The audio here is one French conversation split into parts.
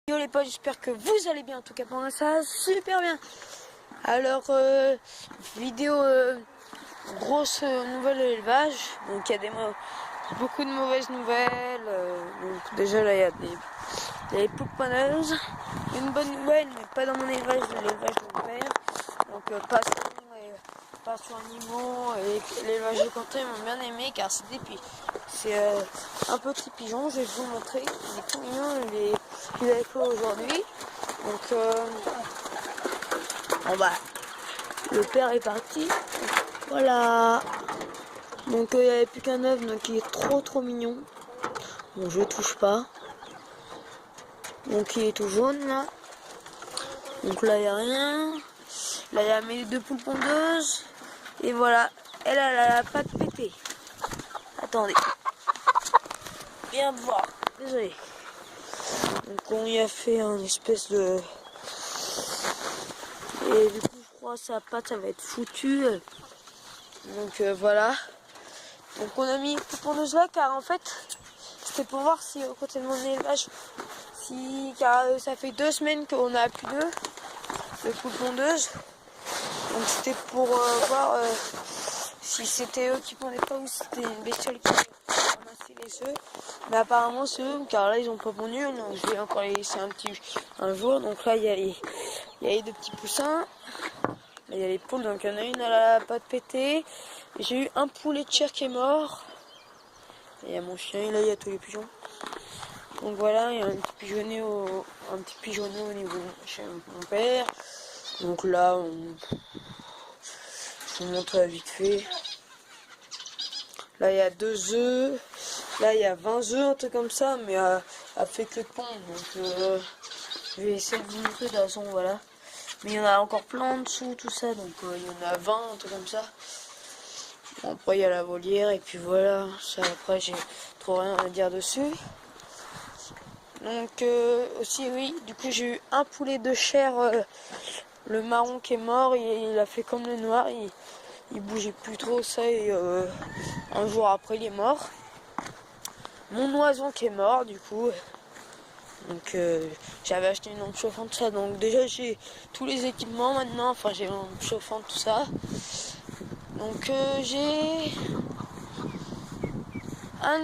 Yo les potes, j'espère que vous allez bien. En tout cas pour moi ça va super bien. Alors vidéo grosse nouvelle élevage. Donc il y a beaucoup de mauvaises nouvelles. Donc déjà là il y a des poules pondeuses. Une bonne nouvelle, mais pas dans mon élevage, l'élevage de mon père. Donc pas sur Nimo et l'élevage de Quentin ils m'ont bien aimé car c'est un petit pigeon. Je vais vous montrer. Il est tout mignon. Il a éclos aujourd'hui. Donc bon bah le père est parti. Voilà. Donc il n'y avait plus qu'un œuf, donc il est trop mignon. Bon, je touche pas. Donc il est tout jaune là. Donc là il n'y a rien. Là il y a mes deux poules pondeuses. Et voilà. Elle a la patte pétée. Attendez. Viens voir. Désolé. Donc on y a fait un espèce de... Et du coup je crois sa patte ça va être foutu. Donc voilà. Donc on a mis une pondeuse là car en fait c'était pour voir si au côté de mon élevage, car ça fait 2 semaines qu'on a plus de poules pondeuses. Donc c'était pour voir si c'était eux qui pondaient pas ou si c'était une bestiole qui ramassait les œufs. Mais apparemment c'est eux car là ils ont pas pondu, donc je vais encore les laisser un jour. Donc là il y a les deux petits poussins. Il y a les poules, donc il y en a une à la patte pétée. J'ai eu un poulet de chair qui est mort. Et il y a mon chien, et là il y a tous les pigeons. Donc voilà, il y a un petit pigeonnet au niveau chez mon père. Donc là, je vous montre vite fait. Là il y a 2 œufs. Là il y a 20 œufs, un truc comme ça, mais elle fait que de pondre. Donc je vais essayer de vous montrer de toute façon, voilà. Mais il y en a encore plein en dessous, tout ça, donc il y en a 20, un truc comme ça. Bon, après il y a la volière, et puis voilà, ça après j'ai trop rien à dire dessus. Donc aussi oui, du coup j'ai eu un poulet de chair, le marron qui est mort, il a fait comme le noir, il bougeait plus trop, ça, et un jour après il est mort. Mon oiseau qui est mort du coup. Donc j'avais acheté une lampe chauffante, ça, donc déjà j'ai tous les équipements maintenant, enfin j'ai une lampe chauffante, tout ça. Donc j'ai un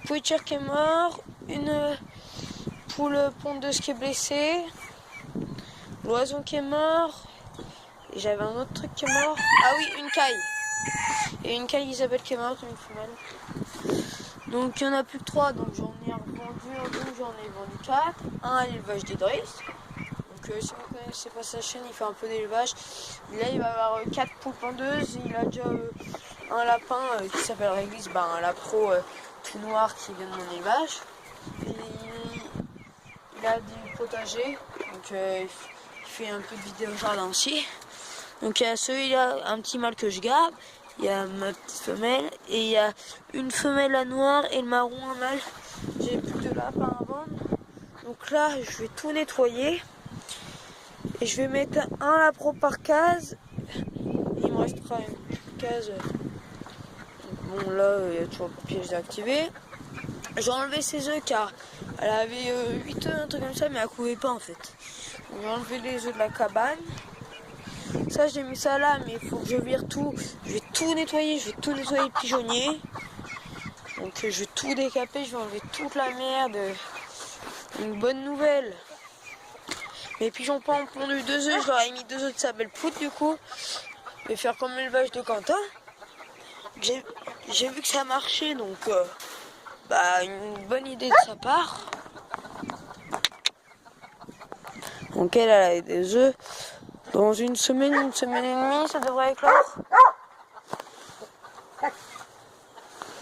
poulet de chair qui est mort, une poule pondeuse qui est blessée, l'oiseau qui est mort, et j'avais un autre truc qui est mort. Ah oui, une caille. Et une caille Isabelle qui est morte, une femelle. Donc il n'y en a plus que 3, donc j'en ai revendu 2, j'en ai vendu 4. Un à l'élevage d'Idriss. Donc si vous ne connaissez pas sa chaîne, il fait un peu d'élevage. Là il va avoir 4 poules pondeuses. Il a déjà un lapin qui s'appelle Réglisse, un lapro tout noir qui vient de mon élevage. Et il a du potager, donc il fait un peu de vidéo jardin aussi. Donc il y a celui-là, un petit mâle que je garde. Il y a ma petite femelle et il y a une femelle à noir et le marron un mâle. J'ai plus de lapins à vendre. Donc là, je vais tout nettoyer. Et je vais mettre un lapro par case. Il me restera une case. Donc bon, là, il y a toujours le papier désactivé. J'ai enlevé ses œufs car elle avait 8 œufs, un truc comme ça, mais elle couvait pas en fait. Donc j'ai enlevé les œufs de la cabane. Ça j'ai mis ça là, mais il faut que je vire tout. Je vais tout nettoyer, le pigeonnier. Donc je vais tout décaper, je vais enlever toute la merde. Une bonne nouvelle. Mes pigeons pas ont pondu 2 œufs, je leur ai mis 2 œufs de sa belle poudre du coup. Je vais faire comme l'élevage de Quentin. J'ai vu que ça marchait, donc une bonne idée de sa part. Donc elle a des œufs. Dans une semaine et demie, ça devrait éclore.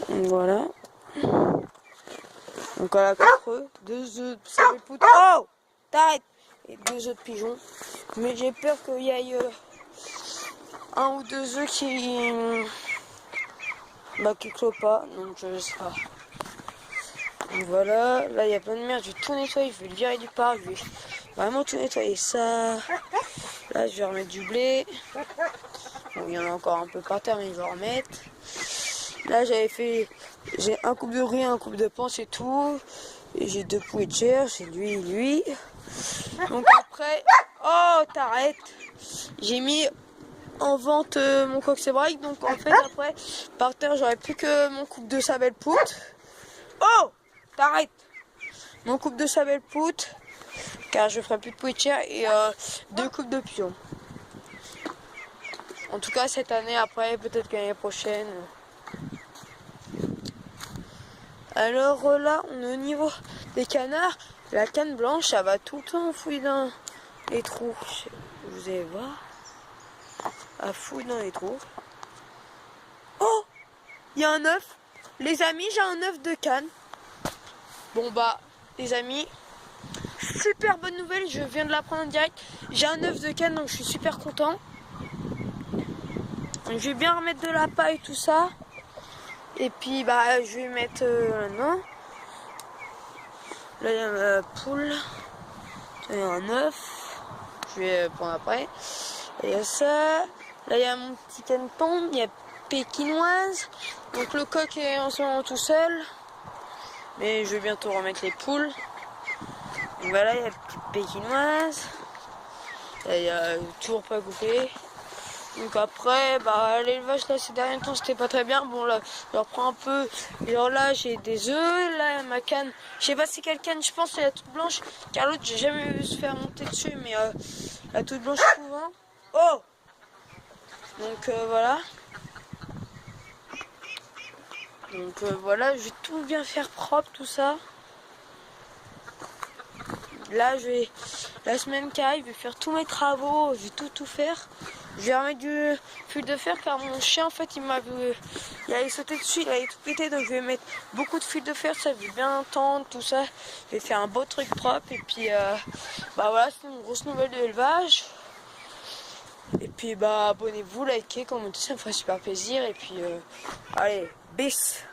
Voilà. Donc elle a 4 œufs, 2 œufs de sa belle poudre. Oh, t'arrêtes. Et 2 œufs de pigeons. Mais j'ai peur qu'il y ait 1 ou 2 œufs qui clôt pas. Donc je sais pas. Donc voilà, là il y a plein de merde, je vais tout nettoyer, je vais le virer du parc, je vais vraiment tout nettoyer ça. Là je vais remettre du blé. Bon, il y en a encore un peu par terre, mais je vais en remettre. Là j'ai un couple de riz, un couple de panse et tout. Et j'ai 2 poulets de chair, j'ai lui et lui. Donc après, oh t'arrêtes. J'ai mis en vente mon coccybrike, donc en fait après par terre j'aurais plus que mon couple de sabelle poutre. Oh t'arrêtes. Mon couple de sabelle poutre, car je ferai plus de poulet de chair et 2 coupes de pion. En tout cas cette année, après peut-être que l'année prochaine. Alors là on est au niveau des canards. La canne blanche ça va tout le temps fouiller dans les trous. Vous allez voir. À fouiller dans les trous. Oh, il y a un œuf. Les amis, j'ai un œuf de canne. Bon bah, les amis, super bonne nouvelle, je viens de l'apprendre en direct. J'ai un œuf de canne, donc je suis super content. Donc, je vais bien remettre de la paille, tout ça. Et puis bah, je vais mettre non. Là, il y a ma poule. Il y a un œuf. Je vais prendre après. Et il y a ça. Là, il y a mon petit caneton. Il y a pékinoise. Donc le coq est en ce moment tout seul. Mais je vais bientôt remettre les poules. Donc voilà, il y a la petite pékinoise. Là, il y a toujours pas coupé. Donc après, bah l'élevage là ces derniers temps c'était pas très bien. Bon là, je reprends un peu. Genre là j'ai des œufs, là ma canne. Je sais pas si quelle canne, je pense elle est toute blanche. Car l'autre j'ai jamais vu se faire monter dessus, mais la toute blanche souvent. Oh! Donc voilà. Donc voilà, je vais tout bien faire propre, tout ça. Là, la semaine qui arrive, je vais faire tous mes travaux, je vais tout faire. Je vais remettre du fil de fer car mon chien, en fait, il allait sauter dessus, il allait tout péter. Donc je vais mettre beaucoup de fil de fer, ça va bien tendre, tout ça. Je vais faire un beau truc propre et puis, bah voilà, c'est une grosse nouvelle de l'élevage. Et puis, bah abonnez-vous, likez, commentez, ça me ferait super plaisir. Et puis, allez, bis!